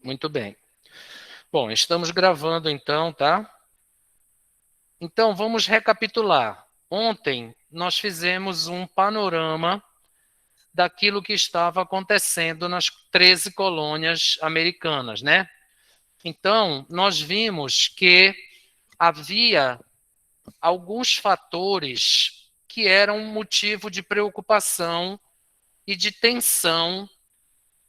Muito bem. Bom, estamos gravando então, tá? Então, vamos recapitular. Ontem nós fizemos um panorama daquilo que estava acontecendo nas 13 colônias americanas, né? Então, nós vimos que havia alguns fatores que eram motivo de preocupação e de tensão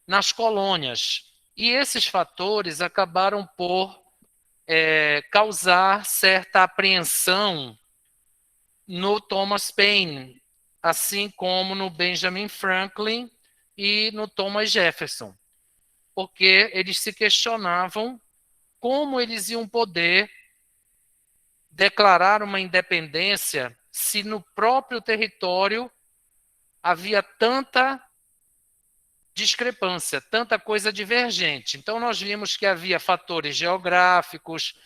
nas colônias. E esses fatores acabaram por causar certa apreensão no Thomas Paine, assim como no Benjamin Franklin e no Thomas Jefferson, porque eles se questionavam como eles iam poder declarar uma independência se no próprio território havia tanta discrepância, tanta coisa divergente. Então, nós vimos que havia fatores geográficos,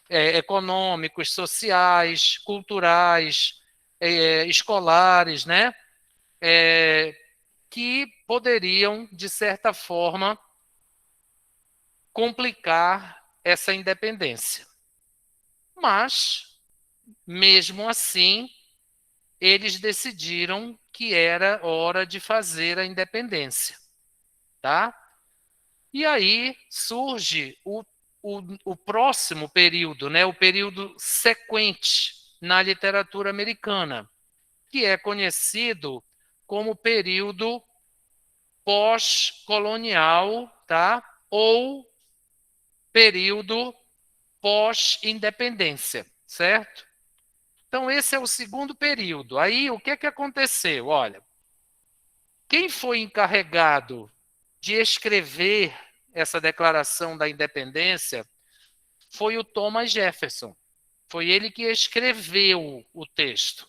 econômicos, sociais, culturais, escolares, né? Que poderiam, de certa forma, complicar essa independência. Mas, mesmo assim, eles decidiram que era hora de fazer a independência, tá? E aí surge o próximo período, né, o período sequente na literatura americana, que é conhecido como período pós-colonial, tá? Ou período pós-independência, certo? Então, esse é o segundo período. Aí, o que é que aconteceu? Olha, quem foi encarregado de escrever essa declaração da independência foi o Thomas Jefferson. Foi ele que escreveu o texto.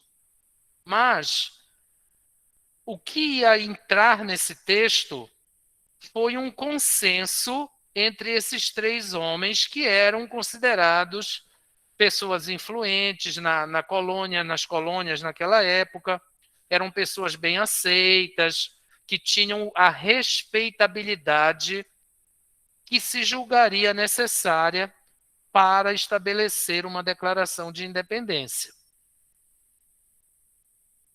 Mas o que ia entrar nesse texto foi um consenso entre esses três homens que eram considerados pessoas influentes na colônia, nas colônias naquela época, eram pessoas bem aceitas, que tinham a respeitabilidade que se julgaria necessária para estabelecer uma declaração de independência.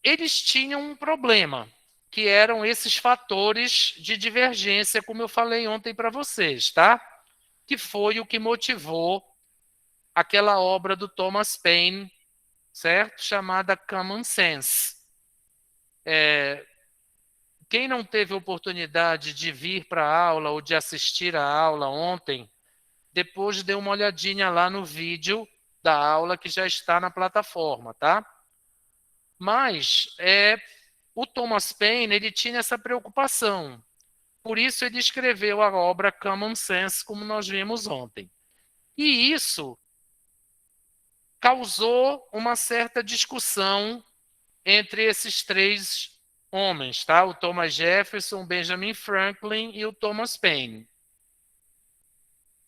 Eles tinham um problema, que eram esses fatores de divergência, como eu falei ontem para vocês, tá? Que foi o que motivou aquela obra do Thomas Paine, certo? Chamada Common Sense. Quem não teve oportunidade de vir para a aula ou de assistir a aula ontem, depois dê uma olhadinha lá no vídeo da aula que já está na plataforma, tá? Mas o Thomas Paine ele tinha essa preocupação. Por isso ele escreveu a obra Common Sense, como nós vimos ontem. E isso causou uma certa discussão entre esses três homens, tá? O Thomas Jefferson, o Benjamin Franklin e o Thomas Paine.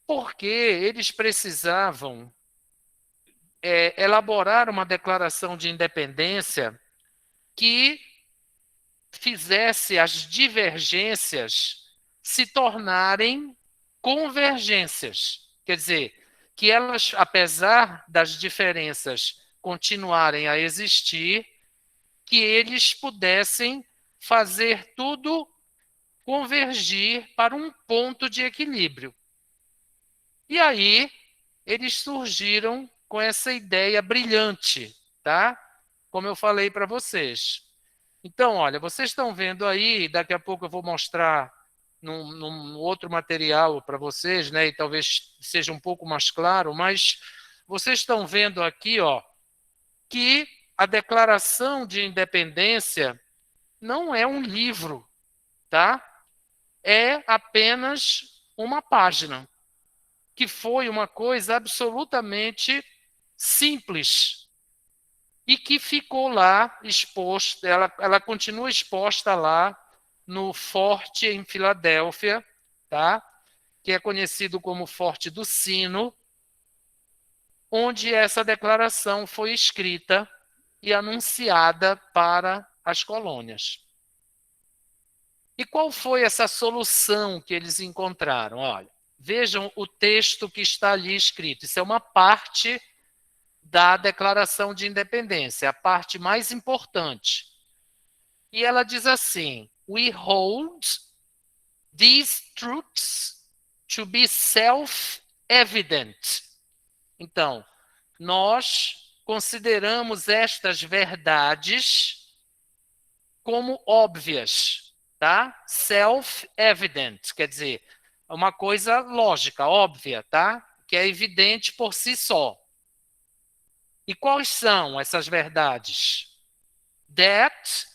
Porque eles precisavam elaborar uma declaração de independência que fizesse as divergências se tornarem convergências. Quer dizer, que elas, apesar das diferenças continuarem a existir, que eles pudessem fazer tudo convergir para um ponto de equilíbrio. E aí, eles surgiram com essa ideia brilhante, tá? Como eu falei para vocês. Então, olha, vocês estão vendo aí, daqui a pouco eu vou mostrar num outro material para vocês, né? E talvez seja um pouco mais claro, mas vocês estão vendo aqui, ó, que a Declaração de Independência não é um livro, tá? É apenas uma página, que foi uma coisa absolutamente simples e que ficou lá exposta, ela continua exposta lá no Forte em Filadélfia, tá? Que é conhecido como Forte do Sino, onde essa declaração foi escrita e anunciada para as colônias. E qual foi essa solução que eles encontraram? Olha, Vejam o texto que está ali escrito. Isso é uma parte da Declaração de Independência, a parte mais importante. E ela diz assim: We hold these truths to be self-evident. Então, nós consideramos estas verdades como óbvias, tá? Self-evident, quer dizer, uma coisa lógica, óbvia, tá? Que é evidente por si só. E quais são essas verdades? That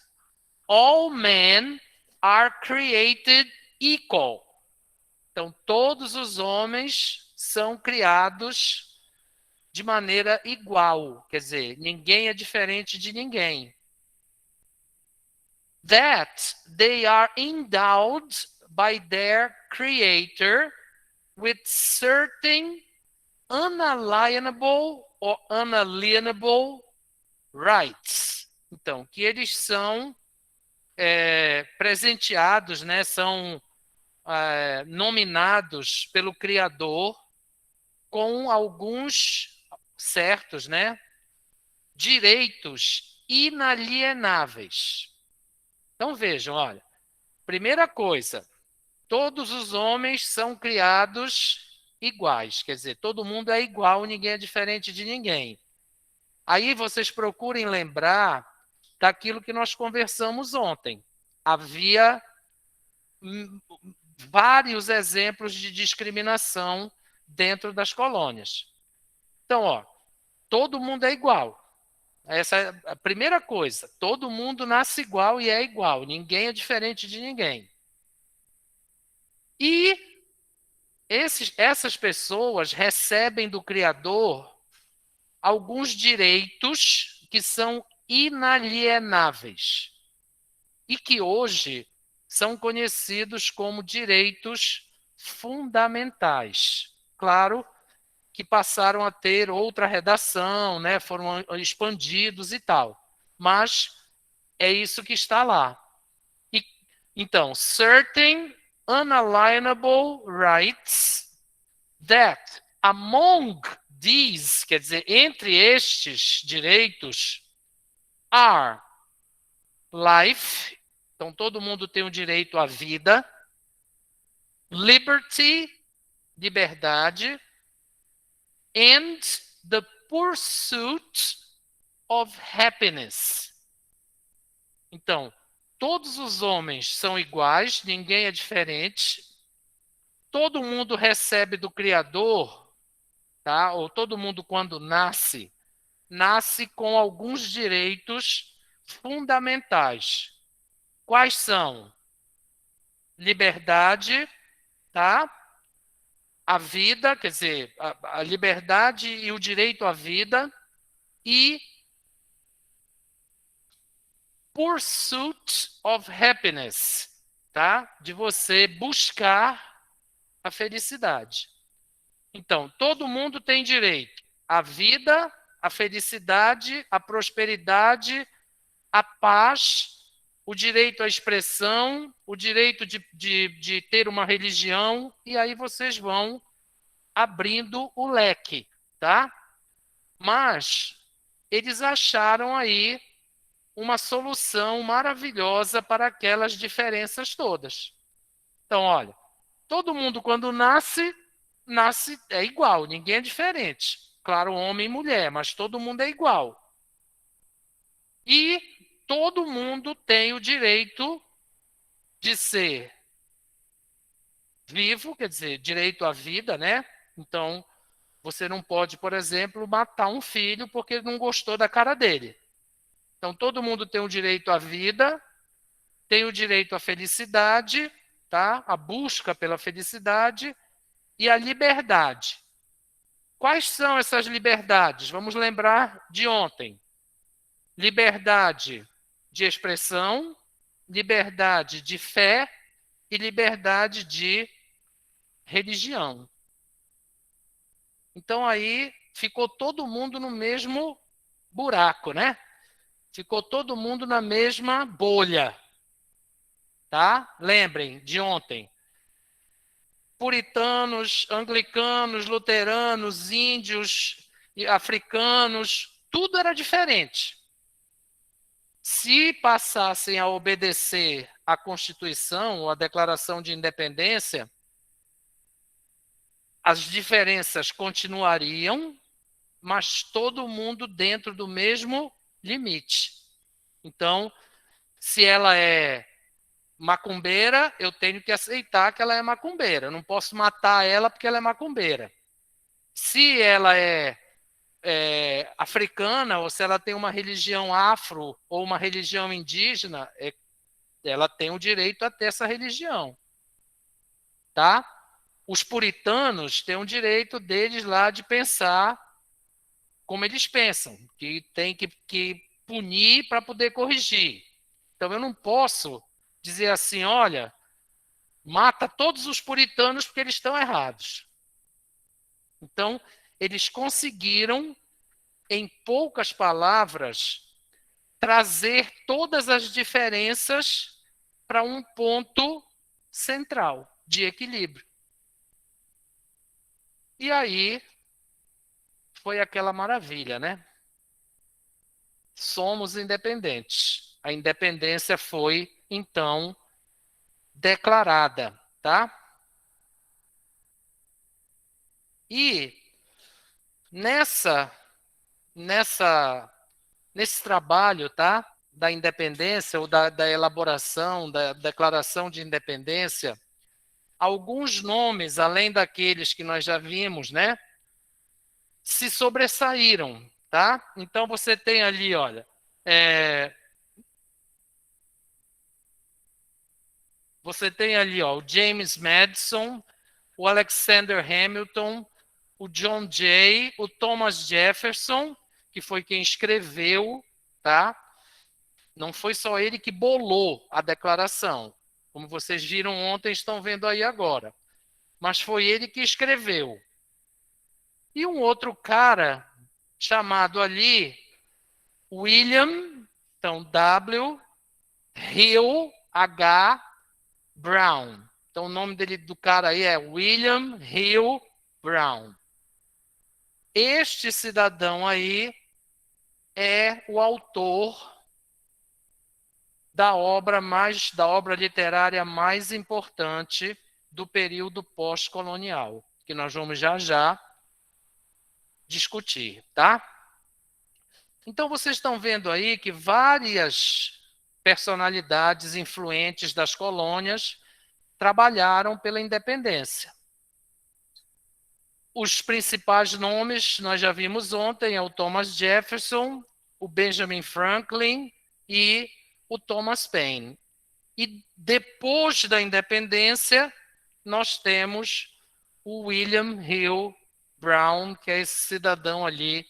all men are created equal. Então, todos os homens são criados de maneira igual, quer dizer, ninguém é diferente de ninguém. That they are endowed by their creator with certain unalienable or unalienable rights. Então, que eles são presenteados, né, são nominados pelo Criador com alguns certos, né, direitos inalienáveis. Então vejam, olha, primeira coisa, todos os homens são criados iguais, quer dizer, todo mundo é igual, ninguém é diferente de ninguém. Aí vocês procurem lembrar daquilo que nós conversamos ontem. Havia vários exemplos de discriminação dentro das colônias. Então, ó, todo mundo é igual. Essa é a primeira coisa. Todo mundo nasce igual e é igual. Ninguém é diferente de ninguém. E essas pessoas recebem do Criador alguns direitos que são inalienáveis e que hoje são conhecidos como direitos fundamentais. Claro que passaram a ter outra redação, né, foram expandidos e tal, mas é isso que está lá. E, então, certain unalienable rights that among these, quer dizer, entre estes direitos, are life, então todo mundo tem o direito à vida, liberty, liberdade, and the pursuit of happiness. Então, todos os homens são iguais, ninguém é diferente, todo mundo recebe do Criador, tá? Ou todo mundo, quando nasce, nasce com alguns direitos fundamentais. Quais são? Liberdade, tá? A vida, quer dizer, a liberdade e o direito à vida e pursuit of happiness, tá? De você buscar a felicidade. Então, todo mundo tem direito à vida, à felicidade, à prosperidade, à paz, o direito à expressão, o direito de ter uma religião, e aí vocês vão abrindo o leque, tá? Mas eles acharam aí uma solução maravilhosa para aquelas diferenças todas. Então, olha, todo mundo quando nasce é igual, ninguém é diferente. Claro, homem e mulher, mas todo mundo é igual. E todo mundo tem o direito de ser vivo, quer dizer, direito à vida, né? Então, você não pode, por exemplo, matar um filho porque não gostou da cara dele. Então, todo mundo tem o direito à vida, tem o direito à felicidade, tá? A busca pela felicidade e a liberdade. Quais são essas liberdades? Vamos lembrar de ontem. Liberdade de expressão, liberdade de fé e liberdade de religião. Então aí ficou todo mundo no mesmo buraco, né? Ficou todo mundo na mesma bolha. Tá? Lembrem de ontem. puritanos, anglicanos, luteranos, índios, africanos, tudo era diferente. Se passassem a obedecer à Constituição ou à Declaração de Independência, as diferenças continuariam, mas todo mundo dentro do mesmo limite. Então, se ela é macumbeira, eu tenho que aceitar que ela é macumbeira. Eu não posso matar ela porque ela é macumbeira. Se ela é africana, ou se ela tem uma religião afro ou uma religião indígena, ela tem o direito a ter essa religião. Tá? Os puritanos têm o direito deles lá de pensar como eles pensam, que tem que punir para poder corrigir. Então eu não posso dizer assim, olha, mata todos os puritanos porque eles estão errados. Então, eles conseguiram, em poucas palavras, trazer todas as diferenças para um ponto central de equilíbrio. E aí foi aquela maravilha, né? Somos independentes. A independência foi, então, declarada, tá? E nesse trabalho, tá? Da independência ou da elaboração da declaração de independência, alguns nomes, além daqueles que nós já vimos, né? Se sobressaíram, tá? Então você tem ali, olha, você tem ali, ó, o James Madison, o Alexander Hamilton, o John Jay, o Thomas Jefferson, que foi quem escreveu, tá? Não foi só ele que bolou a declaração, como vocês viram ontem, estão vendo aí agora. Mas foi ele que escreveu. E um outro cara chamado ali William, então W, Hill, H, Brown. Então o nome do cara aí é William Hill Brown. Este cidadão aí é o autor da obra literária mais importante do período pós-colonial, que nós vamos já discutir, tá? Então vocês estão vendo aí que várias personalidades influentes das colônias trabalharam pela independência. Os principais nomes nós já vimos ontem, é o Thomas Jefferson, o Benjamin Franklin e o Thomas Paine. E depois da independência, nós temos o William Hill Brown, que é esse cidadão ali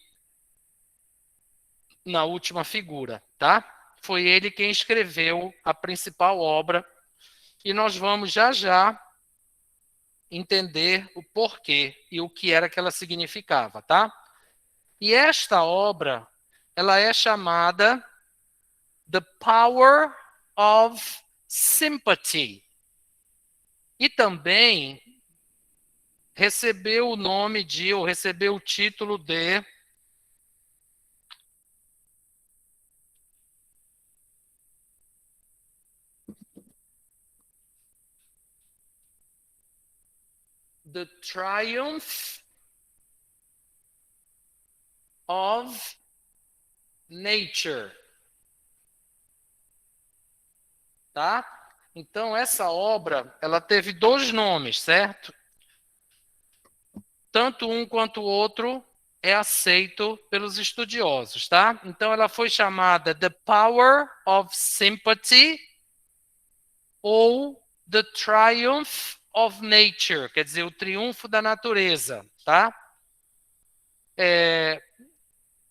na última figura, tá? Foi ele quem escreveu a principal obra e nós vamos já entender o porquê e o que era que ela significava, tá? E esta obra, ela é chamada The Power of Sympathy. E também recebeu o nome de, ou recebeu o título de The Triumph of Nature. Tá? Então, essa obra, ela teve dois nomes, certo? Tanto um quanto o outro é aceito pelos estudiosos, tá? Então, ela foi chamada The Power of Sympathy ou The Triumph of Nature, quer dizer, o triunfo da natureza, tá?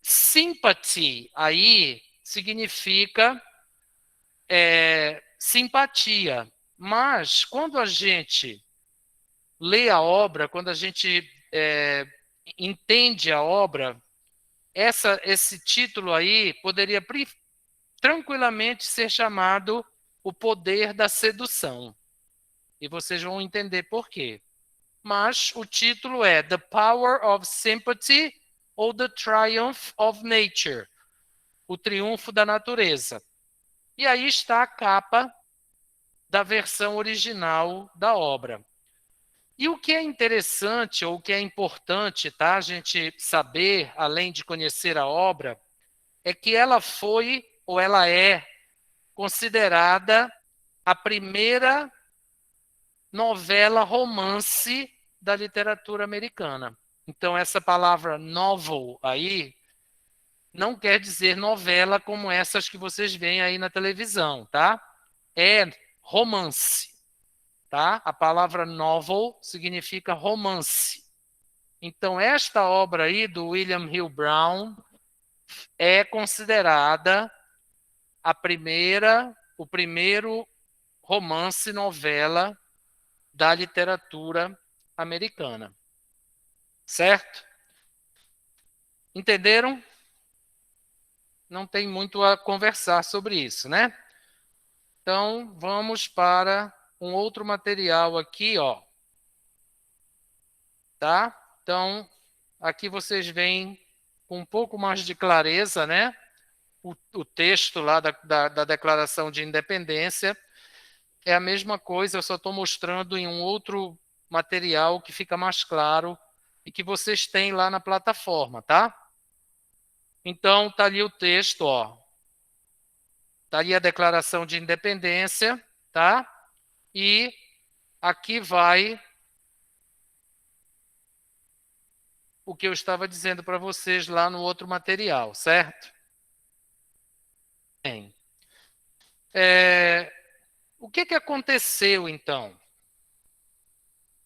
Sympathy aí significa simpatia, mas quando a gente lê a obra, quando a gente entende a obra, esse título aí poderia tranquilamente ser chamado O Poder da Sedução. E vocês vão entender por quê. mas o título é The Power of Sympathy ou The Triumph of Nature, o triunfo da natureza. E aí está a capa da versão original da obra. E o que é interessante, ou o que é importante, tá, a gente saber, além de conhecer a obra, é que ela foi, ou ela é, considerada a primeira novela romance da literatura americana. Então, essa palavra novel aí não quer dizer novela como essas que vocês veem aí na televisão, tá? É romance, tá? A palavra novel significa romance. Então, esta obra aí do William Hill Brown é considerada o primeiro romance novela da literatura americana. Certo? Entenderam? Não tem muito a conversar sobre isso, né? Então, vamos para um outro material aqui, ó. Tá? Então, aqui vocês veem com um pouco mais de clareza, né? O texto lá da Declaração de Independência é a mesma coisa, eu só estou mostrando em um outro material que fica mais claro e que vocês têm lá na plataforma, tá? Então, tá ali o texto, ó. Tá ali a Declaração de Independência, tá? E aqui vai o que eu estava dizendo para vocês lá no outro material, certo? Bem, o que aconteceu então?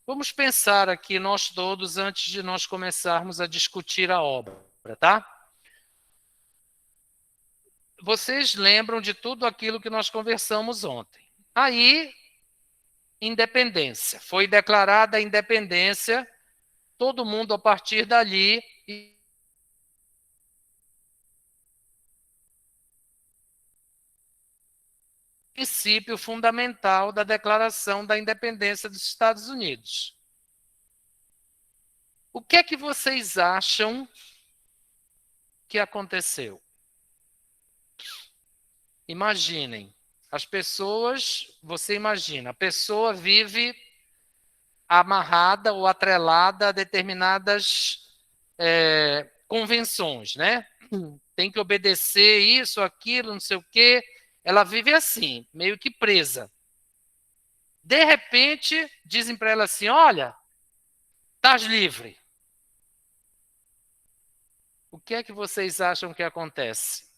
Vamos pensar aqui nós todos antes de nós começarmos a discutir a obra, tá? Vocês lembram de tudo aquilo que nós conversamos ontem. Aí, independência. Foi declarada a independência, todo mundo a partir dali princípio fundamental da Declaração da Independência dos Estados Unidos. O que é que vocês acham que aconteceu? Imaginem, as pessoas, você imagina, a pessoa vive amarrada ou atrelada a determinadas convenções, né? Tem que obedecer isso, aquilo, não sei o quê. Ela vive assim, meio que presa. De repente, dizem para ela assim: olha, estás livre. O que é que vocês acham que acontece?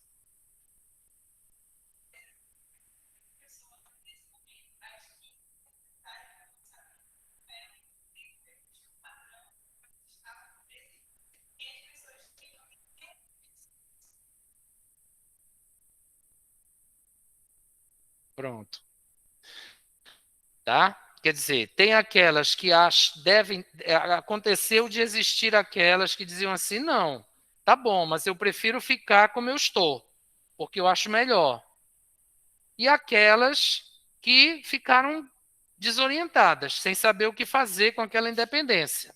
Pronto. Tá? Quer dizer, tem aquelas que devem. Aconteceu de existir aquelas que diziam assim: não, tá bom, mas eu prefiro ficar como eu estou, porque eu acho melhor. E aquelas que ficaram desorientadas, sem saber o que fazer com aquela independência.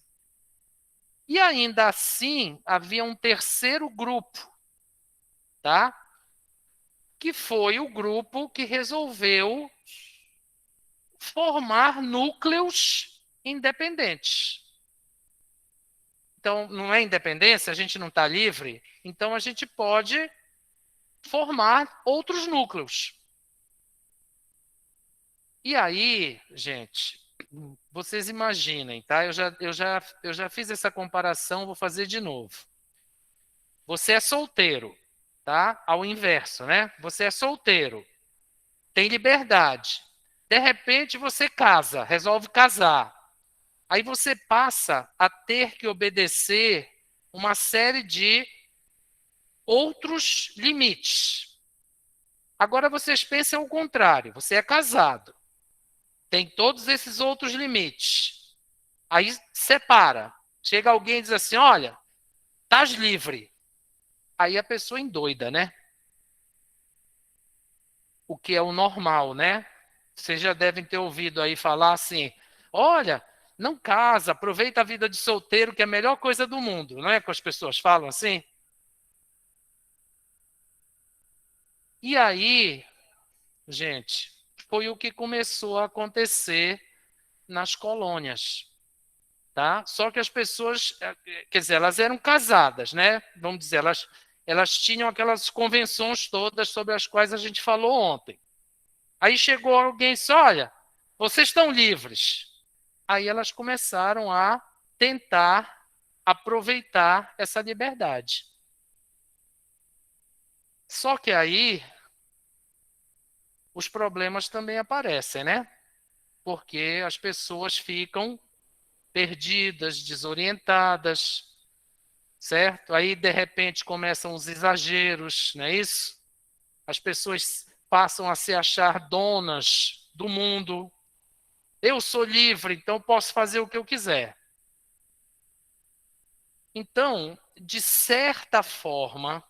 E ainda assim, havia um terceiro grupo, tá? Que foi o grupo que resolveu formar núcleos independentes. Então, não é independência, a gente não está livre, então a gente pode formar outros núcleos. E aí, gente, vocês imaginem, tá? Eu já fiz essa comparação, vou fazer de novo. Você é solteiro, tá? Ao inverso, né? Você é solteiro, tem liberdade. De repente você casa, resolve casar. Aí você passa a ter que obedecer uma série de outros limites. Agora vocês pensem ao contrário, você é casado, tem todos esses outros limites. Aí separa. Chega alguém e diz assim: olha, estás livre. Aí a pessoa endoida, né? O que é o normal, né? Vocês já devem ter ouvido aí falar assim: olha, não casa, aproveita a vida de solteiro, que é a melhor coisa do mundo, não é que as pessoas falam assim? E aí, gente, foi o que começou a acontecer nas colônias, tá? Só que as pessoas, quer dizer, elas eram casadas, né? Vamos dizer, elas tinham aquelas convenções todas sobre as quais a gente falou ontem. Aí chegou alguém e disse, olha, vocês estão livres. Aí elas começaram a tentar aproveitar essa liberdade. Só que aí os problemas também aparecem, né? Porque as pessoas ficam perdidas, desorientadas, certo? Aí, de repente, começam os exageros, não é isso? As pessoas passam a se achar donas do mundo. Eu sou livre, então posso fazer o que eu quiser. Então, de certa forma,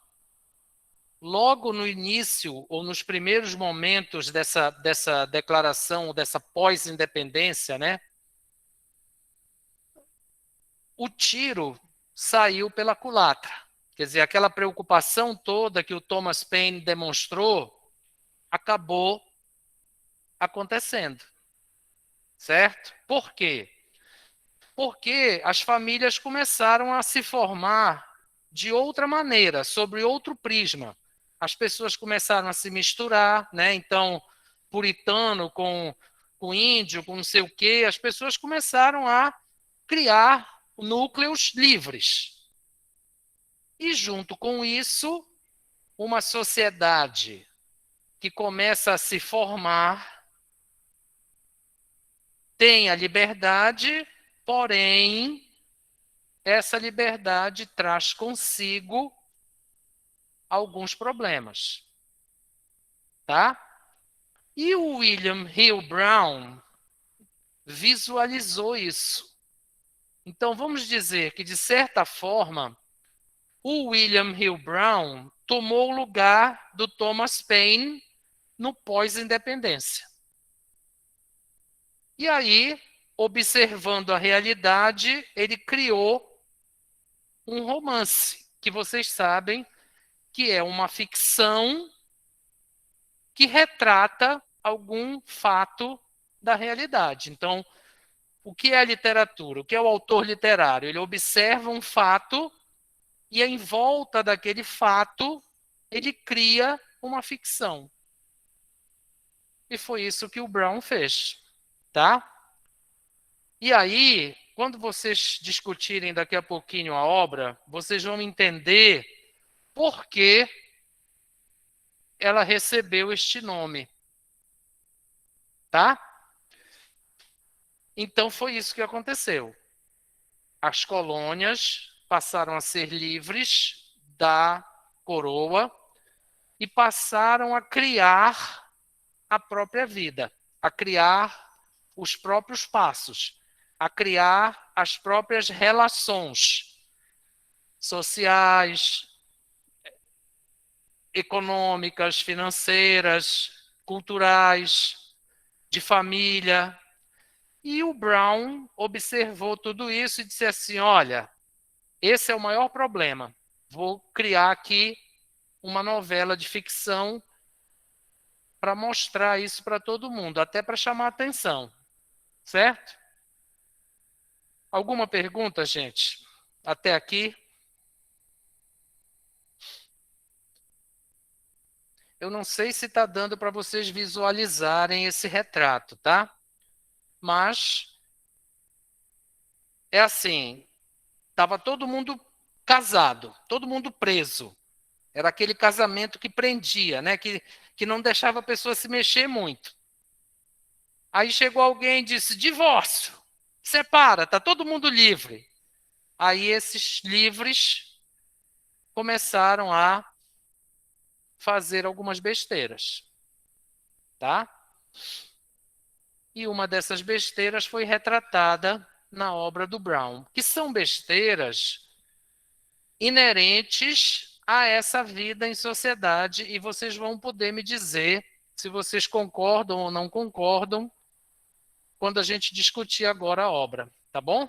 logo no início ou nos primeiros momentos dessa declaração, dessa pós-independência, né, o tiro saiu pela culatra. Quer dizer, aquela preocupação toda que o Thomas Paine demonstrou acabou acontecendo, certo? Por quê? Porque as famílias começaram a se formar de outra maneira, sobre outro prisma. As pessoas começaram a se misturar, né? Então, puritano com índio, com não sei o quê, as pessoas começaram a criar núcleos livres. E, junto com isso, uma sociedade que começa a se formar tem a liberdade, porém, essa liberdade traz consigo alguns problemas, tá? E o William Hill Brown visualizou isso. Então, vamos dizer que, de certa forma, o William Hill Brown tomou o lugar do Thomas Paine no pós-independência. E aí, observando a realidade, ele criou um romance, que vocês sabem que é uma ficção que retrata algum fato da realidade. Então, o que é a literatura? O que é o autor literário? Ele observa um fato e, em volta daquele fato, ele cria uma ficção. E foi isso que o Brown fez, tá? E aí, quando vocês discutirem daqui a pouquinho a obra, vocês vão entender por que ela recebeu este nome, tá? Então foi isso que aconteceu. As colônias passaram a ser livres da coroa e passaram a criar a própria vida, a criar os próprios passos, a criar as próprias relações sociais, econômicas, financeiras, culturais, de família. E o Brown observou tudo isso e disse assim, olha, esse é o maior problema. Vou criar aqui uma novela de ficção para mostrar isso para todo mundo, até para chamar a atenção. Certo? Alguma pergunta, gente? Até aqui? Eu não sei se está dando para vocês visualizarem esse retrato, tá? Mas é assim, estava todo mundo casado, todo mundo preso. Era aquele casamento que prendia, né? Que não deixava a pessoa se mexer muito. Aí chegou alguém e disse, divórcio, separa, está todo mundo livre. Aí esses livres começaram a fazer algumas besteiras, tá? E uma dessas besteiras foi retratada na obra do Brown, que são besteiras inerentes a essa vida em sociedade, e vocês vão poder me dizer se vocês concordam ou não concordam quando a gente discutir agora a obra, Tá bom?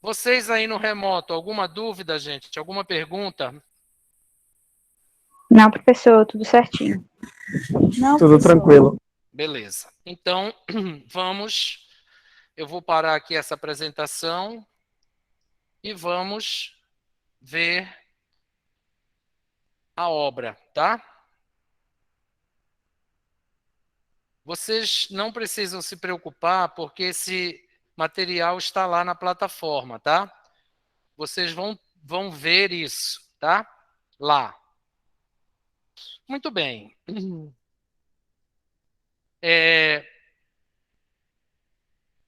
Vocês aí no remoto, alguma dúvida, gente? Alguma pergunta? Não, professor, tudo certinho. Não, Tudo professor. tranquilo. Beleza. Então, vamos. Eu vou parar aqui essa apresentação e vamos ver a obra, tá? Vocês não precisam se preocupar, porque esse material está lá na plataforma, tá? Vocês vão ver isso, tá? Lá. Muito bem.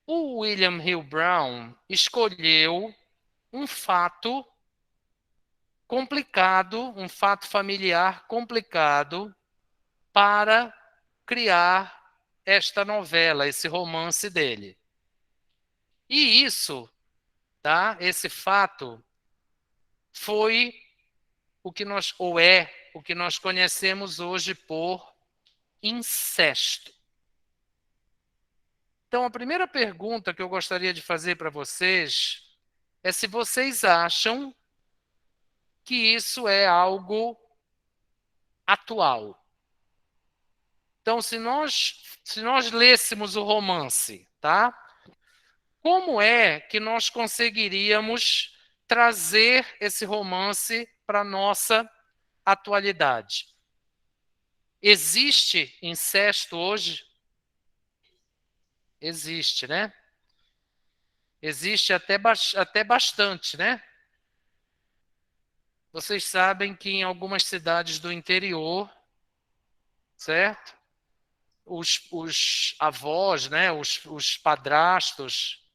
O William Hill Brown escolheu um fato complicado, um fato familiar complicado, para criar esta novela, esse romance dele. E isso, tá? Esse fato foi o que nós, ou é o que nós conhecemos hoje por incesto. Então, a primeira pergunta que eu gostaria de fazer para vocês é se vocês acham que isso é algo atual. Então, se nós lêssemos o romance, tá? Como é que nós conseguiríamos trazer esse romance para a nossa atualidade? Existe incesto hoje? Existe, né? Existe até bastante, né? Vocês sabem que em algumas cidades do interior, certo? Os avós, né? Os padrastos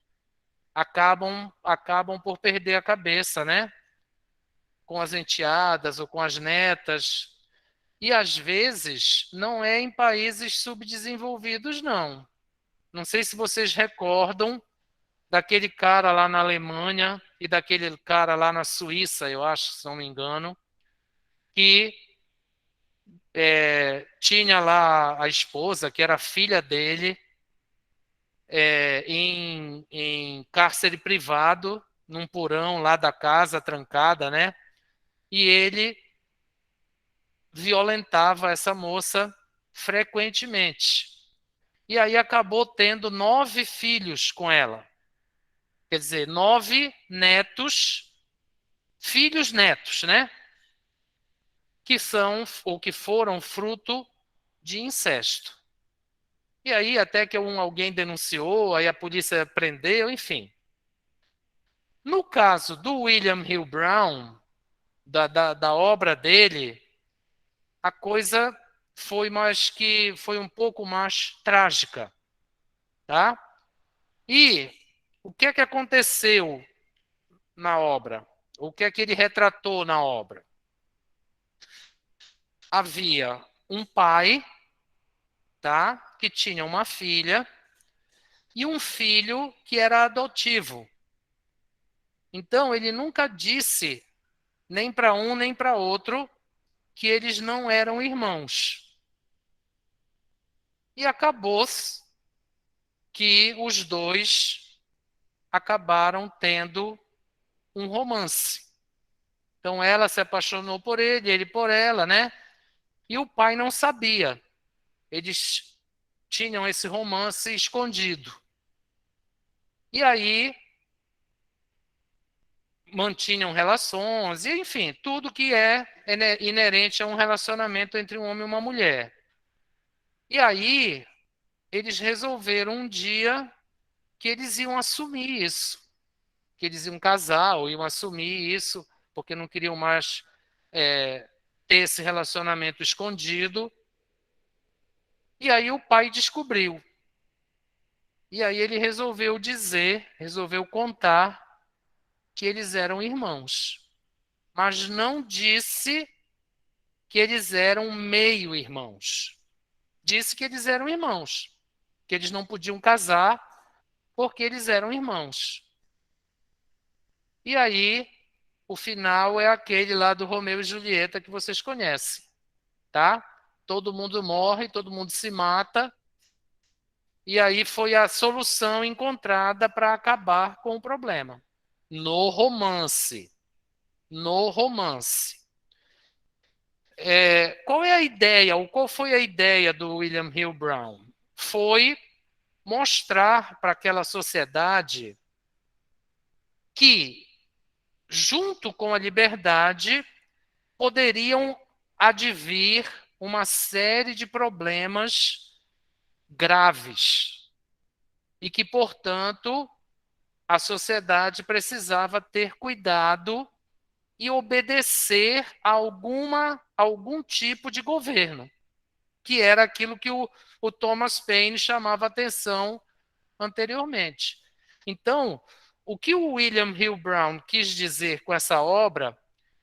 acabam por perder a cabeça, né? Com as enteadas ou com as netas. E às vezes não é em países subdesenvolvidos, não. Não sei se vocês recordam daquele cara lá na Alemanha e daquele cara lá na Suíça, eu acho, se não me engano, que tinha lá a esposa, que era filha dele, em cárcere privado, num porão lá da casa, trancada, né? E ele violentava essa moça frequentemente. E aí acabou tendo 9 filhos com ela. Quer dizer, 9 netos, filhos netos, né? Que são ou que foram fruto de incesto. E aí até que alguém denunciou, aí a polícia prendeu, enfim. No caso do William Hill Brown, da obra dele, a coisa foi um pouco mais trágica, tá? E o que é que aconteceu na obra? O que é que ele retratou na obra? Havia um pai, tá, que tinha uma filha e um filho que era adotivo. Então ele nunca disse nem para um nem para outro que eles não eram irmãos. E acabou que os dois acabaram tendo um romance. Então ela se apaixonou por ele por ela, né? E o pai não sabia. Eles tinham esse romance escondido. E aí mantinham relações, e enfim, tudo que é inerente a um relacionamento entre um homem e uma mulher. E aí eles resolveram um dia que eles iam assumir isso, que eles iam casar ou iam assumir isso, porque não queriam mais ter esse relacionamento escondido. E aí o pai descobriu. E aí ele resolveu contar que eles eram irmãos, mas não disse que eles eram meio-irmãos. Disse que eles eram irmãos, que eles não podiam casar porque eles eram irmãos. E aí, o final é aquele lá do Romeu e Julieta que vocês conhecem, tá? Todo mundo morre, todo mundo se mata, E aí foi a solução encontrada para acabar com o problema. No romance. No romance. Qual é a ideia, ou qual foi a ideia do William Hill Brown? Foi mostrar para aquela sociedade que, junto com a liberdade, poderiam advir uma série de problemas graves e que, portanto, a sociedade precisava ter cuidado e obedecer a algum tipo de governo, que era aquilo que o Thomas Paine chamava atenção anteriormente. Então, o que o William Hill Brown quis dizer com essa obra,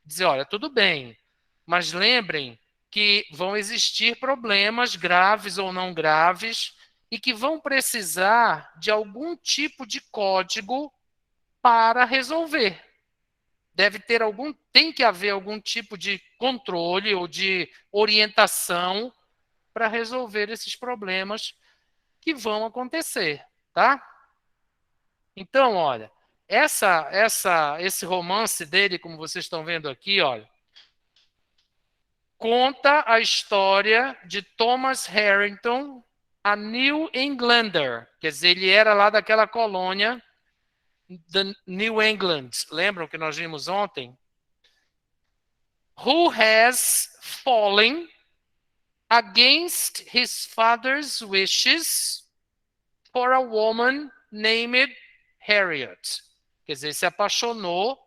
dizer, olha, tudo bem, mas lembrem que vão existir problemas graves ou não graves e que vão precisar de algum tipo de código para resolver. Tem que haver algum tipo de controle ou de orientação para resolver esses problemas que vão acontecer, tá? Então, olha, esse romance dele, como vocês estão vendo aqui, olha, conta a história de Thomas Harrington, a New Englander, quer dizer, ele era lá daquela colônia de New England, lembram que nós vimos ontem? Who has fallen against his father's wishes for a woman named Harriet. Quer dizer, se apaixonou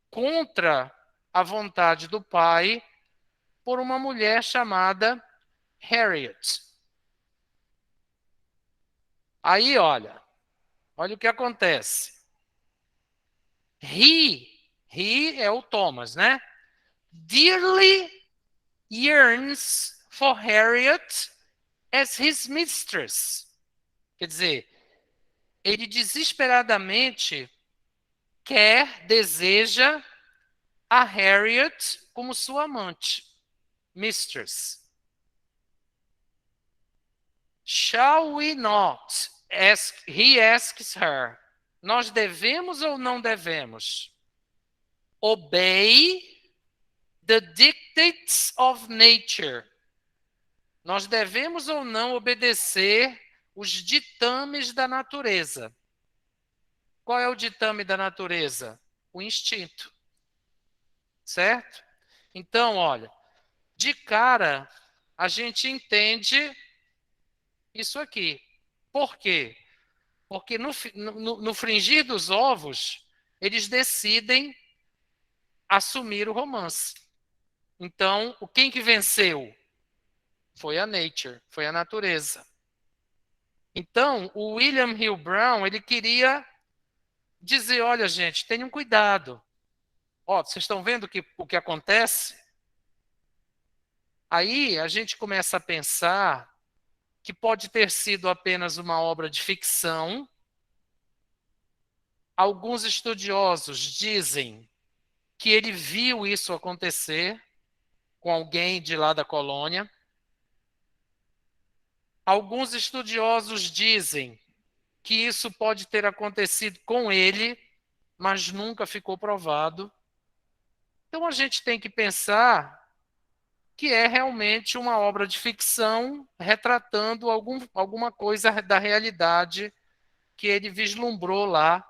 contra a vontade do pai por uma mulher chamada Harriet. Aí, olha o que acontece. He é o Thomas, né? Dearly yearns for Harriet as his mistress. Quer dizer, ele desesperadamente deseja a Harriet como sua amante, mistress. Shall we not? He asks her. Nós devemos ou não devemos? Obey the dictates of nature. Nós devemos ou não obedecer os ditames da natureza. Qual é o ditame da natureza? O instinto. Certo? Então, olha, de cara, a gente entende isso aqui. Por quê? Porque no fringir dos ovos, eles decidem assumir o romance. Então, quem que venceu? Foi a nature, foi a natureza. Então, o William Hill Brown, ele queria dizer, olha, gente, tenham cuidado. Ó, vocês estão vendo o que acontece? Aí a gente começa a pensar que pode ter sido apenas uma obra de ficção. Alguns estudiosos dizem que ele viu isso acontecer com alguém de lá da colônia. Alguns estudiosos dizem que isso pode ter acontecido com ele, mas nunca ficou provado. Então a gente tem que pensar que é realmente uma obra de ficção retratando alguma coisa da realidade que ele vislumbrou lá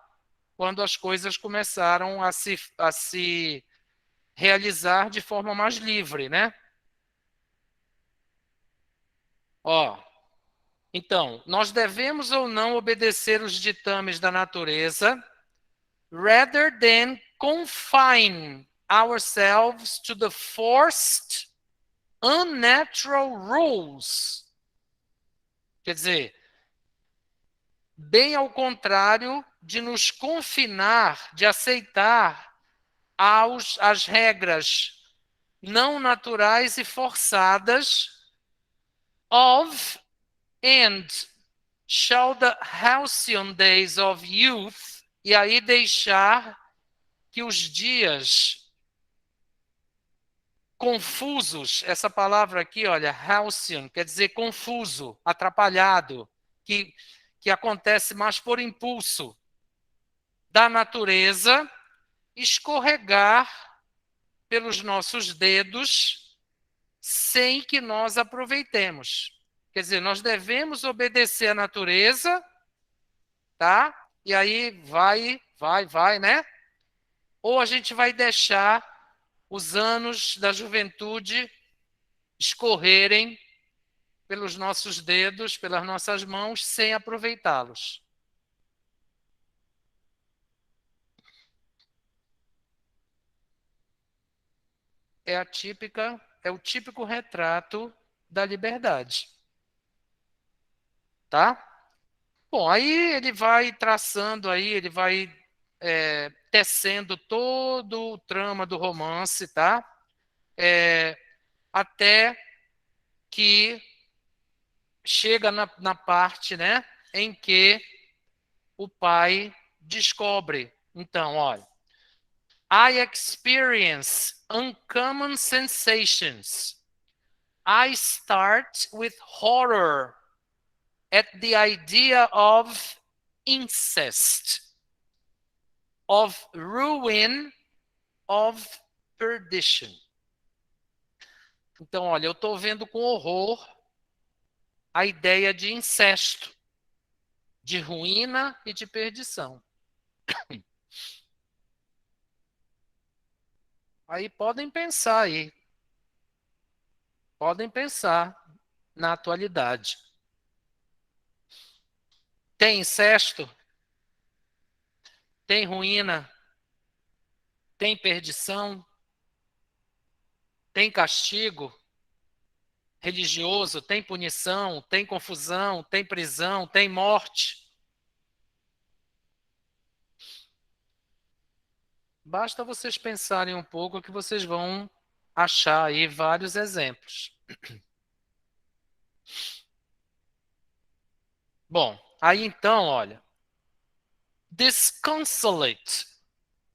quando as coisas começaram a se realizar de forma mais livre, né? Ó, então, nós devemos ou não obedecer os ditames da natureza, rather than confine ourselves to the forced, unnatural rules. Quer dizer, bem ao contrário de nos confinar, de aceitar as regras não naturais e forçadas of and shall the halcyon days of youth, e aí deixar que os dias confusos, essa palavra aqui, olha, halcyon, quer dizer confuso, atrapalhado, que acontece mais por impulso da natureza, escorregar pelos nossos dedos sem que nós aproveitemos. Quer dizer, nós devemos obedecer à natureza, tá? E aí vai, né? Ou a gente vai deixar os anos da juventude escorrerem pelos nossos dedos, pelas nossas mãos, sem aproveitá-los. É o típico retrato da liberdade. Tá? Bom, aí ele vai traçando aí, ele vai tecendo todo o trama do romance, tá? Até que chega na parte, né, em que o pai descobre. Então, olha, I experience uncommon sensations. I start with horror at the idea of incest, of ruin, of perdition. Então, olha, eu estou vendo com horror a ideia de incesto, de ruína e de perdição. Aí podem pensar na atualidade. Tem incesto? Tem ruína? Tem perdição? Tem castigo religioso? Tem punição? Tem confusão? Tem prisão? Tem morte? Basta vocês pensarem um pouco que vocês vão achar aí vários exemplos. Bom, aí então, olha. Disconsolate,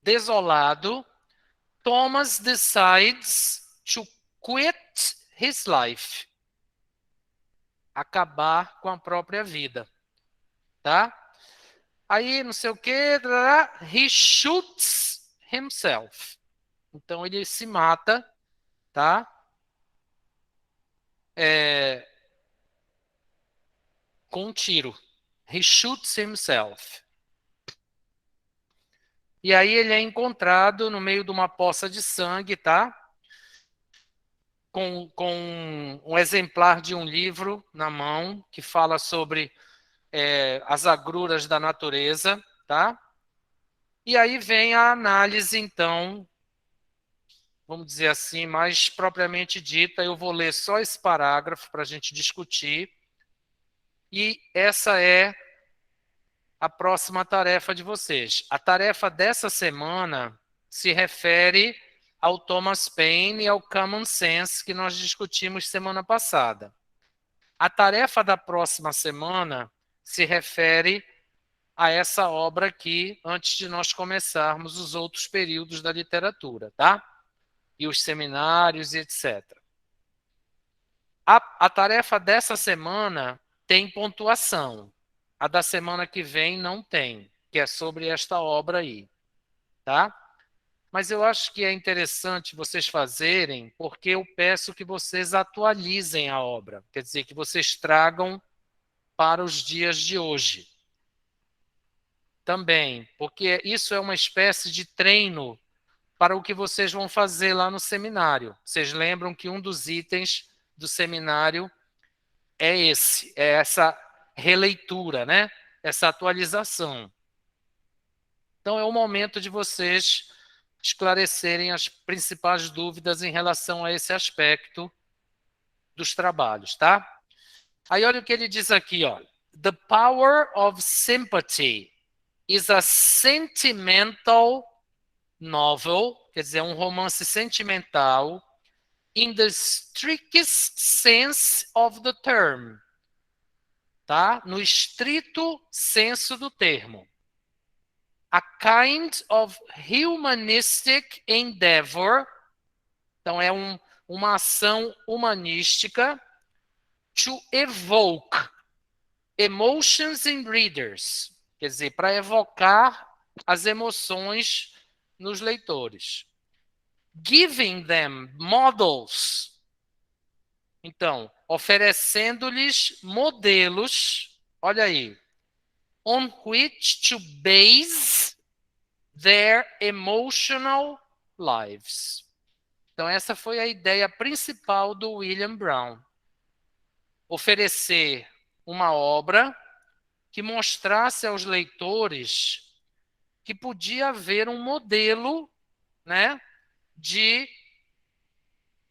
desolado, Thomas decides to quit his life. Acabar com a própria vida. Tá? Aí, não sei o que, he shoots himself. Então, ele se mata, tá? Com um tiro. He shoots himself. E aí ele é encontrado no meio de uma poça de sangue, tá? Com um exemplar de um livro na mão que fala sobre as agruras da natureza, tá? E aí vem a análise, então, vamos dizer assim, mais propriamente dita. Eu vou ler só esse parágrafo para a gente discutir. E essa é a próxima tarefa de vocês. A tarefa dessa semana se refere ao Thomas Paine e ao Common Sense que nós discutimos semana passada. A tarefa da próxima semana se refere a essa obra aqui, antes de nós começarmos os outros períodos da literatura, tá? E os seminários e etc. A tarefa dessa semana tem pontuação. A da semana que vem não tem, que é sobre esta obra aí, tá? Mas eu acho que é interessante vocês fazerem, porque eu peço que vocês atualizem a obra. Quer dizer, que vocês tragam para os dias de hoje. Também, porque isso é uma espécie de treino para o que vocês vão fazer lá no seminário. Vocês lembram que um dos itens do seminário é essa releitura, né? Essa atualização. Então, é o momento de vocês esclarecerem as principais dúvidas em relação a esse aspecto dos trabalhos, tá? Aí, olha o que ele diz aqui, ó. The power of sympathy is a sentimental novel, quer dizer, um romance sentimental, in the strictest sense of the term, tá? No estrito senso do termo. A kind of humanistic endeavor, então é uma ação humanística, to evoke, Emotions in readers, quer dizer, para evocar as emoções nos leitores. Giving them models. Então, oferecendo-lhes modelos, olha aí, on which to base their emotional lives. Então, essa foi a ideia principal do William Brown. Oferecer uma obra que mostrasse aos leitores que podia haver um modelo, né, de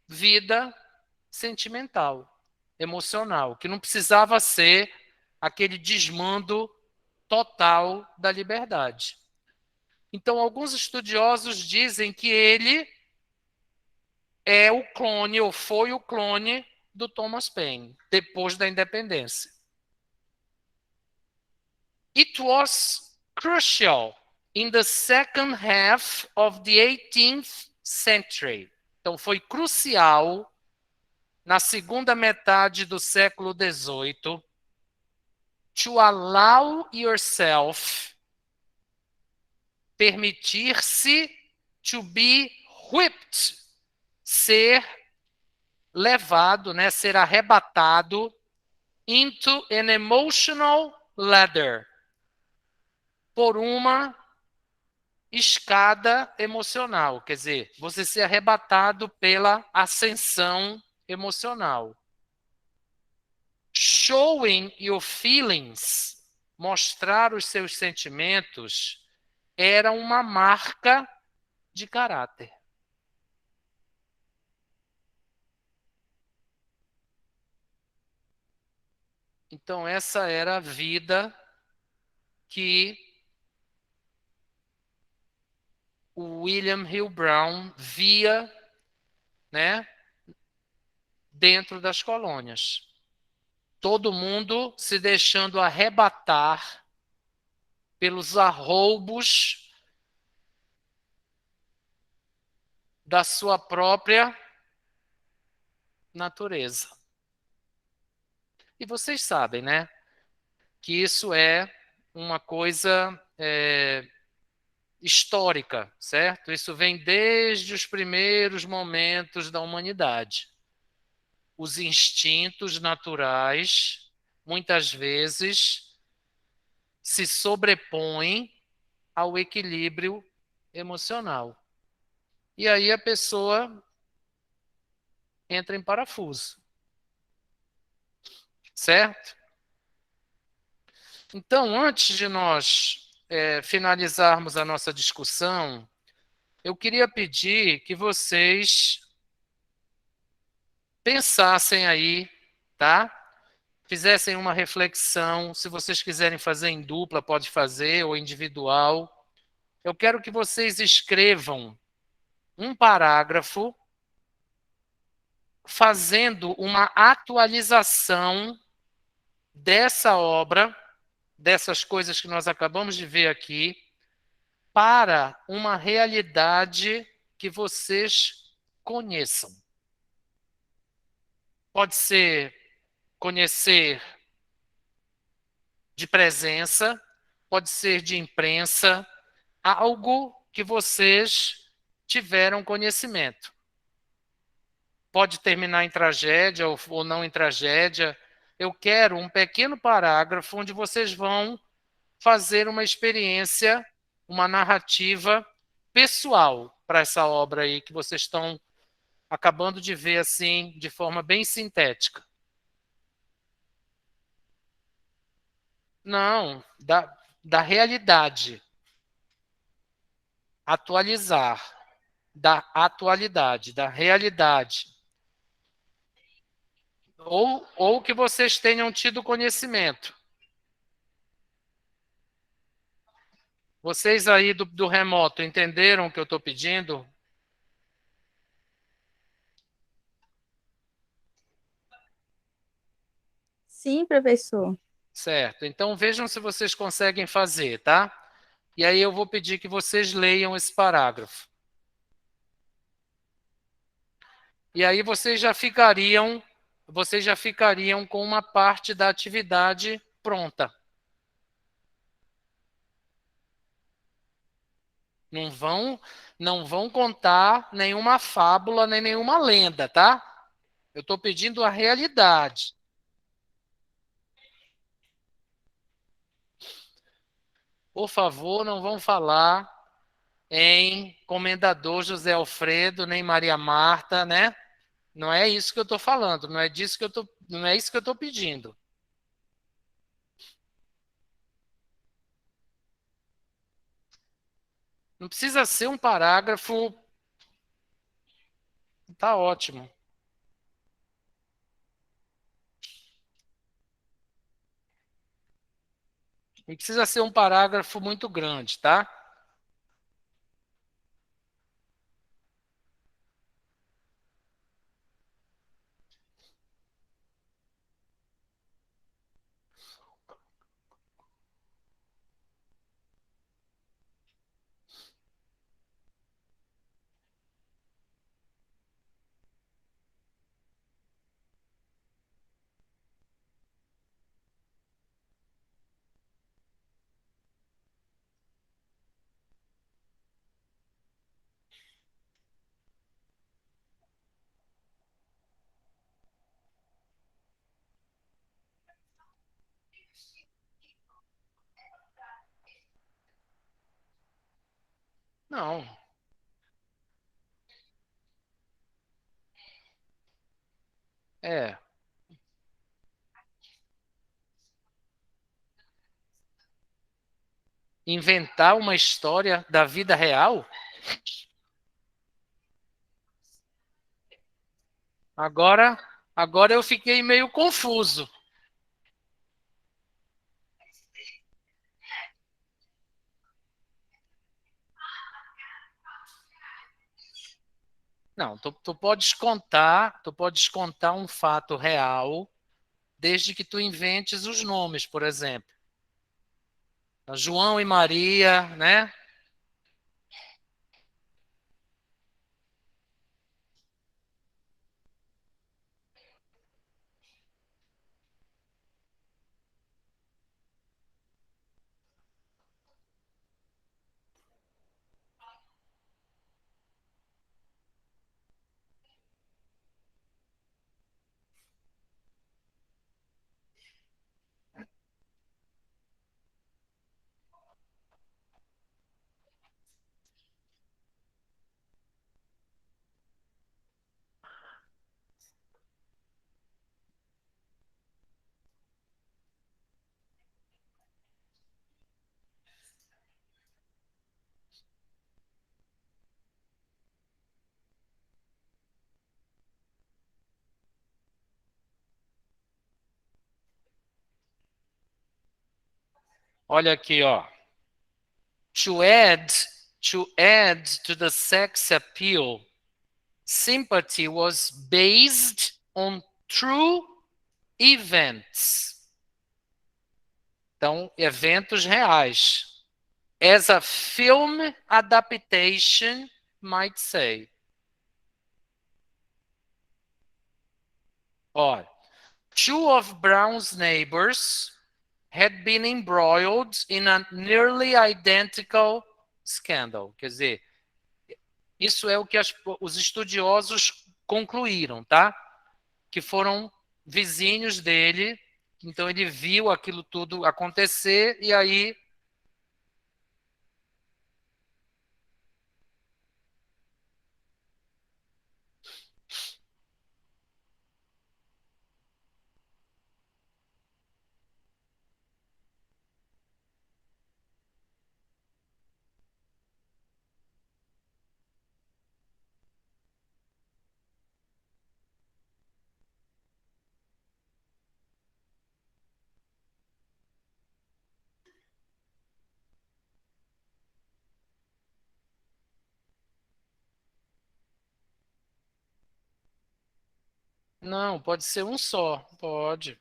vida sentimental, emocional, que não precisava ser aquele desmando total da liberdade. Então, alguns estudiosos dizem que ele é o clone, ou foi o clone do Thomas Paine, depois da independência. It was crucial in the second half of the 18th century. Então, foi crucial na segunda metade do século XVIII to allow yourself, permitir-se to be whipped, ser levado, né, ser arrebatado into an emotional ladder, por uma escada emocional, quer dizer, você ser arrebatado pela ascensão emocional. Showing your feelings, mostrar os seus sentimentos, era uma marca de caráter. Então, essa era a vida que o William Hill Brown via, né, dentro das colônias. Todo mundo se deixando arrebatar pelos arroubos da sua própria natureza. E vocês sabem, né, que isso é uma coisa histórica, certo? Isso vem desde os primeiros momentos da humanidade. Os instintos naturais, muitas vezes, se sobrepõem ao equilíbrio emocional. E aí a pessoa entra em parafuso. Certo? Então, antes de nós finalizarmos a nossa discussão, eu queria pedir que vocês pensassem aí, tá? Fizessem uma reflexão. Se vocês quiserem fazer em dupla, pode fazer, ou individual. Eu quero que vocês escrevam um parágrafo fazendo uma atualização dessa obra, dessas coisas que nós acabamos de ver aqui, para uma realidade que vocês conheçam. Pode ser conhecer de presença, pode ser de imprensa, algo que vocês tiveram conhecimento. Pode terminar em tragédia ou não em tragédia. Eu quero um pequeno parágrafo onde vocês vão fazer uma experiência, uma narrativa pessoal para essa obra aí que vocês estão acabando de ver assim, de forma bem sintética. Não, da realidade. Atualizar. Da atualidade, da realidade. Ou que vocês tenham tido conhecimento. Vocês aí do remoto entenderam o que eu estou pedindo? Sim, professor. Certo. Então vejam se vocês conseguem fazer, tá? E aí eu vou pedir que vocês leiam esse parágrafo. E aí vocês já ficariam com uma parte da atividade pronta. Não vão, não vão contar nenhuma fábula nem nenhuma lenda, tá? Eu estou pedindo a realidade. Por favor, não vão falar em Comendador José Alfredo, nem Maria Marta, né? Não é isso que eu estou falando, não é disso que eu tô, não é isso que eu estou pedindo. Não precisa ser um parágrafo, tá ótimo. Não precisa ser um parágrafo muito grande, tá? Não, é inventar uma história da vida real. Agora, agora eu fiquei meio confuso. Não, tu podes contar um fato real, desde que tu inventes os nomes, por exemplo. João e Maria, né? Olha aqui, ó. To add, to add to the sex appeal, sympathy was based on true events. Então, eventos reais. As a film adaptation might say. Ó, two of Brown's neighbors had been embroiled in a nearly identical scandal. Quer dizer, isso é o que os estudiosos concluíram, tá? Que foram vizinhos dele, então ele viu aquilo tudo acontecer e aí. Não, pode ser um só, pode.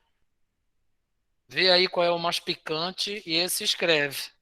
Vê aí qual é o mais picante e esse escreve.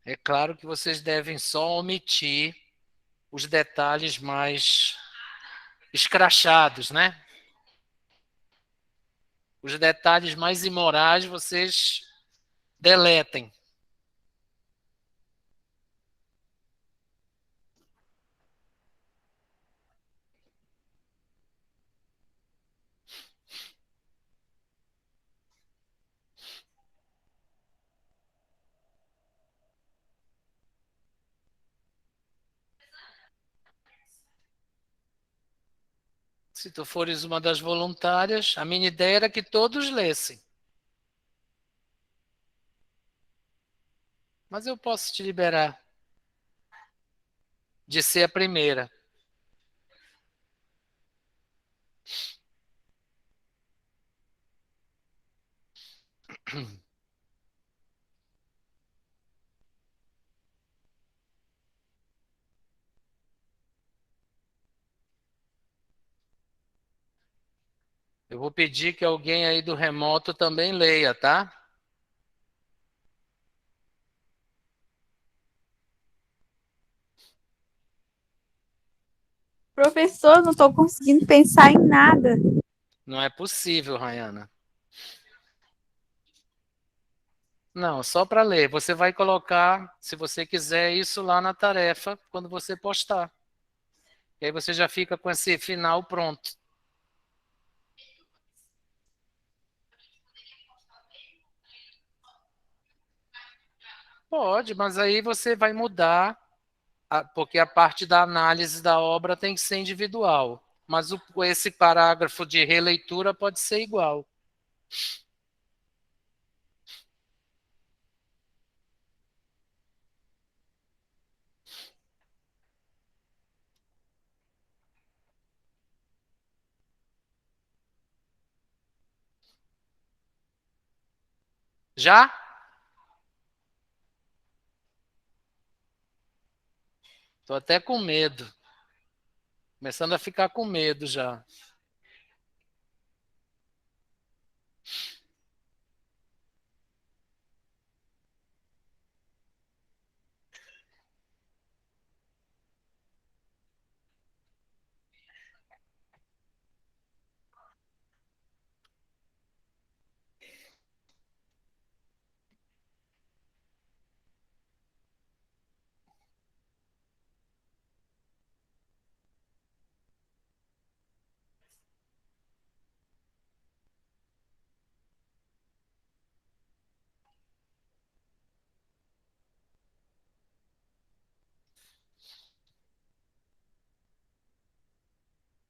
É claro que vocês devem só omitir os detalhes mais escrachados, né? Os detalhes mais imorais vocês deletem. Se tu fores uma das voluntárias, a minha ideia era que todos lessem. Mas eu posso te liberar de ser a primeira. Eu vou pedir que alguém aí do remoto também leia, tá? Professor, não estou conseguindo pensar em nada. Não é possível, Rayana. Não, só para ler. Você vai colocar, se você quiser, isso lá na tarefa quando você postar. E aí você já fica com esse final pronto. Pode, mas aí você vai mudar, porque a parte da análise da obra tem que ser individual. Mas esse parágrafo de releitura pode ser igual. Já? Estou até com medo. Começando a ficar com medo já.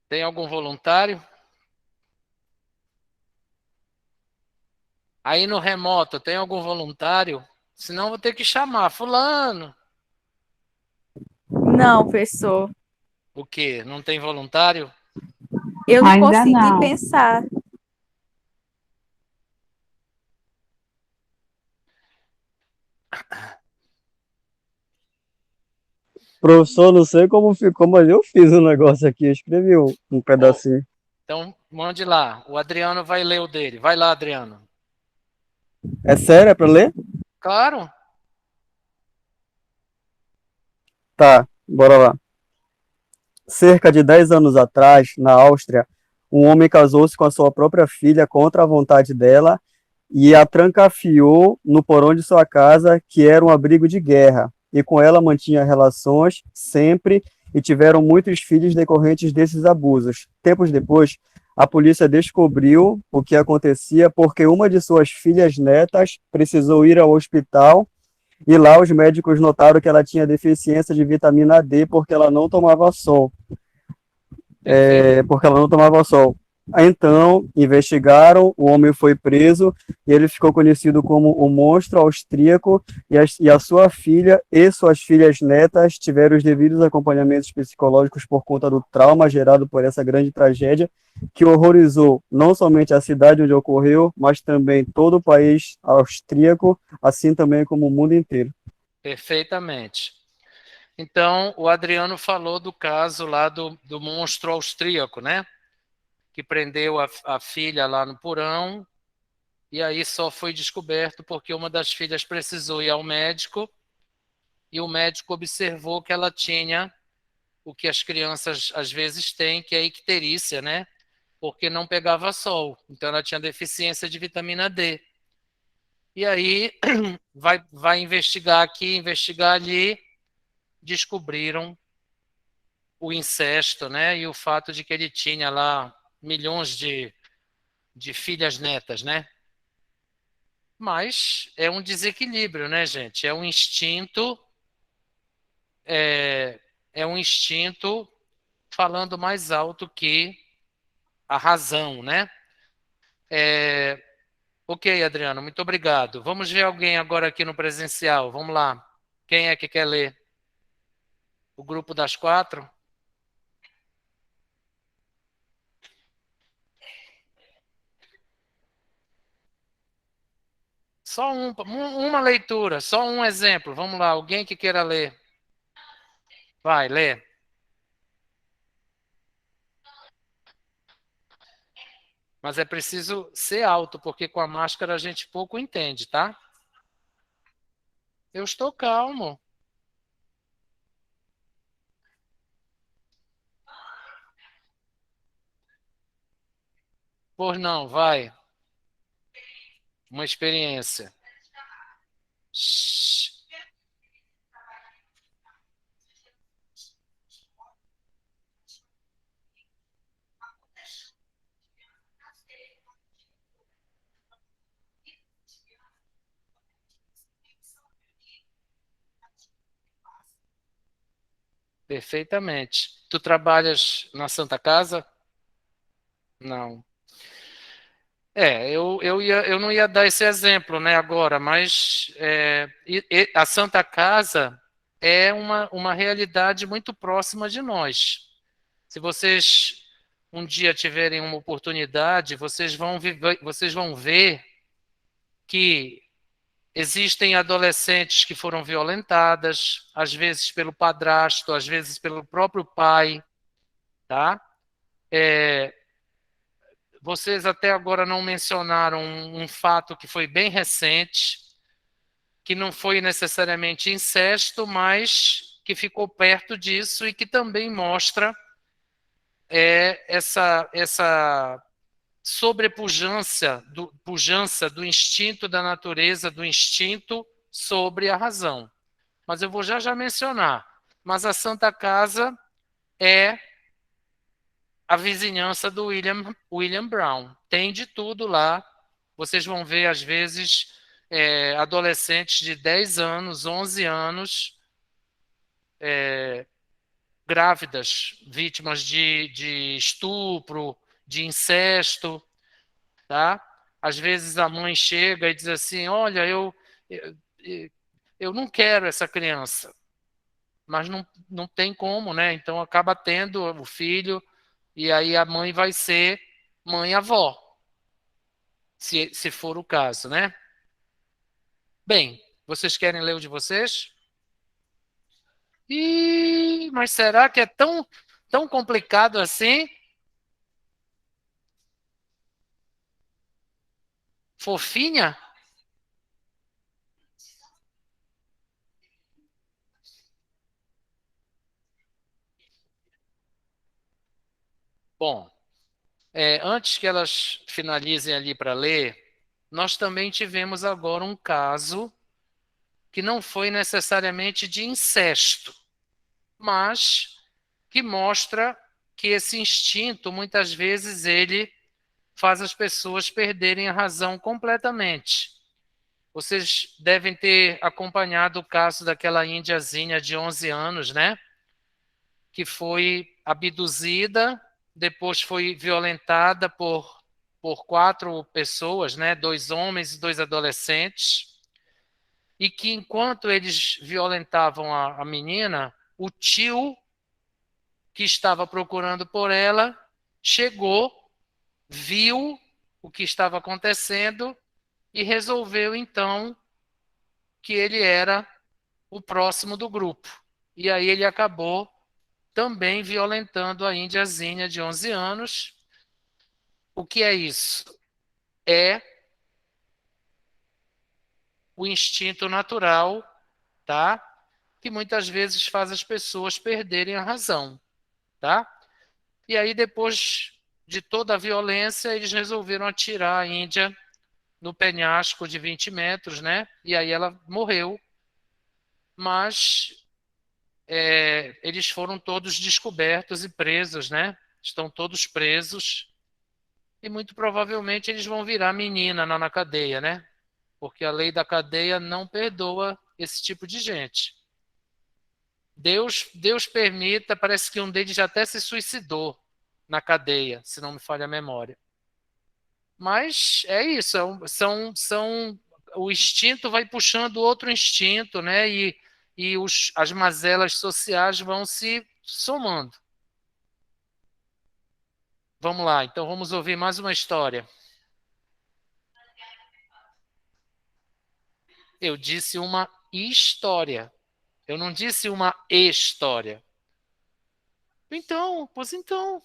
Tem algum voluntário? Aí no remoto, tem algum voluntário? Senão vou ter que chamar. Fulano. Não, professor. O quê? Não tem voluntário? Eu não Ainda consegui não. pensar. Professor, não sei como ficou, mas eu fiz um negócio aqui, eu escrevi um Oh, pedacinho. então, mande lá. O Adriano vai ler o dele. Vai lá, Adriano. É sério? É pra ler? Claro. Tá, bora lá. Cerca de 10 anos atrás, na Áustria, um homem casou-se com a sua própria filha contra a vontade dela e a trancafiou no porão de sua casa, que era um abrigo de guerra, e com ela mantinha relações sempre e tiveram muitos filhos decorrentes desses abusos. Tempos depois, a polícia descobriu o que acontecia porque uma de suas filhas netas precisou ir ao hospital e lá os médicos notaram que ela tinha deficiência de vitamina D porque ela não tomava sol. Perfeito. Porque ela não tomava sol. Então, investigaram, o homem foi preso e ele ficou conhecido como o monstro austríaco e a sua filha e suas filhas netas tiveram os devidos acompanhamentos psicológicos por conta do trauma gerado por essa grande tragédia que horrorizou não somente a cidade onde ocorreu, mas também todo o país austríaco, assim também como o mundo inteiro. Perfeitamente. Então, o Adriano falou do caso lá do monstro austríaco, né? Que prendeu a filha lá no porão, e aí só foi descoberto porque uma das filhas precisou ir ao médico e o médico observou que ela tinha o que as crianças às vezes têm, que é a icterícia, né? Porque não pegava sol. Então ela tinha deficiência de vitamina D. E aí vai investigar aqui, investigar ali, descobriram o incesto, né? E o fato de que ele tinha lá milhões de filhas netas, né? Mas é um desequilíbrio, né, gente? É, é um instinto falando mais alto que a razão, né? É, ok, Adriano, muito obrigado. Vamos ver alguém agora aqui no presencial. Vamos lá. Quem é que quer ler? O grupo das 4? Só uma leitura, só um exemplo. Vamos lá, alguém que queira ler. Vai, lê. Mas é preciso ser alto, porque com a máscara a gente pouco entende, tá? Eu estou calmo. Por não, vai. Uma experiência. Shhh. Perfeitamente. Tu trabalhas na Santa Casa? Não. Eu não ia dar esse exemplo, né, agora, mas a Santa Casa é uma realidade muito próxima de nós. Se vocês um dia tiverem uma oportunidade, vocês vão ver que existem adolescentes que foram violentadas, às vezes pelo padrasto, às vezes pelo próprio pai, tá? Vocês até agora não mencionaram um fato que foi bem recente, que não foi necessariamente incesto, mas que ficou perto disso e que também mostra essa pujança do instinto da natureza, do instinto sobre a razão. Mas eu vou já mencionar. Mas a Santa Casa é a vizinhança do William Brown. Tem de tudo lá. Vocês vão ver, às vezes, adolescentes de 10 anos, 11 anos, grávidas, vítimas de estupro, de incesto, tá? Às vezes a mãe chega e diz assim, olha, eu, eu não quero essa criança, mas não tem como, né? Então acaba tendo o filho e aí a mãe vai ser mãe-avó, se for o caso, né? Bem, vocês querem ler o de vocês? Mas será que é tão complicado assim? Fofinha? Bom, antes que elas finalizem ali para ler, nós também tivemos agora um caso que não foi necessariamente de incesto, mas que mostra que esse instinto, muitas vezes, ele faz as pessoas perderem a razão completamente. Vocês devem ter acompanhado o caso daquela índiazinha de 11 anos, né? Que foi abduzida, depois foi violentada por 4 pessoas, né? 2 homens e 2 adolescentes, e que enquanto eles violentavam a menina, o tio que estava procurando por ela chegou, viu o que estava acontecendo e resolveu então que ele era o próximo do grupo. E aí ele acabou também violentando a índiazinha de 11 anos. O que é isso? É o instinto natural, tá? que muitas vezes faz as pessoas perderem a razão, tá? E aí, depois de toda a violência, eles resolveram atirar a Índia no penhasco de 20 metros, né? E aí ela morreu, mas eles foram todos descobertos e presos, né? Estão todos presos e muito provavelmente eles vão virar menina na cadeia, né? Porque a lei da cadeia não perdoa esse tipo de gente. Deus permita, parece que um deles já até se suicidou na cadeia, se não me falha a memória. Mas é isso, o instinto vai puxando outro instinto, né? E as mazelas sociais vão se somando. Vamos lá, então vamos ouvir mais uma história. Eu disse uma história. Eu não disse uma história. Então, pois então.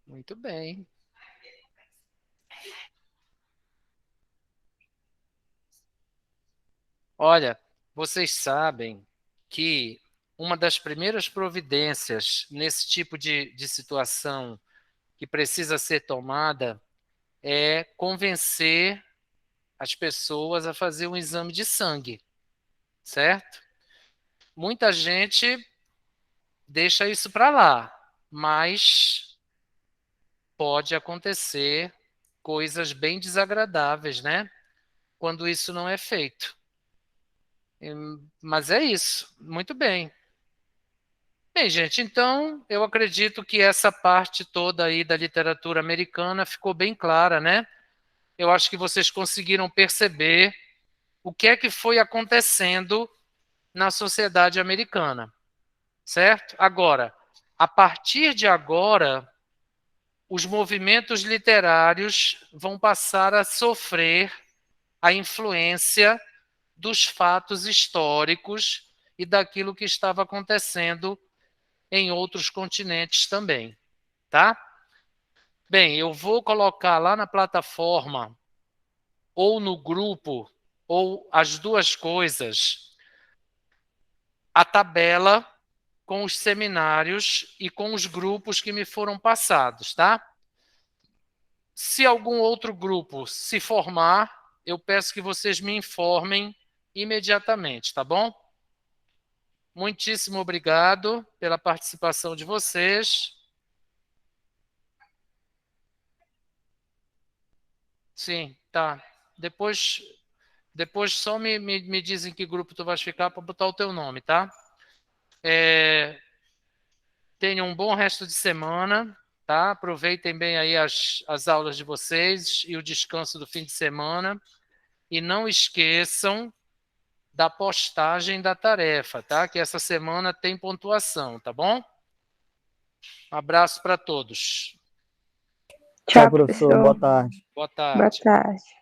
Muito bem. Olha, vocês sabem que uma das primeiras providências nesse tipo de situação que precisa ser tomada é convencer as pessoas a fazer um exame de sangue, certo? Muita gente deixa isso para lá, mas pode acontecer coisas bem desagradáveis, né? Quando isso não é feito. Mas é isso. Muito bem. Bem, gente, então eu acredito que essa parte toda aí da literatura americana ficou bem clara, né? Eu acho que vocês conseguiram perceber o que é que foi acontecendo na sociedade americana, certo? Agora, a partir de agora, os movimentos literários vão passar a sofrer a influência dos fatos históricos e daquilo que estava acontecendo em outros continentes também, tá? Bem, eu vou colocar lá na plataforma ou no grupo ou as duas coisas a tabela com os seminários e com os grupos que me foram passados, tá? Se algum outro grupo se formar, eu peço que vocês me informem imediatamente, tá bom? Muitíssimo obrigado pela participação de vocês. Sim, tá. Depois só me dizem que grupo tu vais ficar para botar o teu nome, tá? Tenham um bom resto de semana, tá? Aproveitem bem aí as aulas de vocês e o descanso do fim de semana. E não esqueçam da postagem da tarefa, tá? Que essa semana tem pontuação, tá bom? Um abraço para todos. Tchau, Tchau, professor. professor. Boa tarde. Boa Boa tarde. tarde.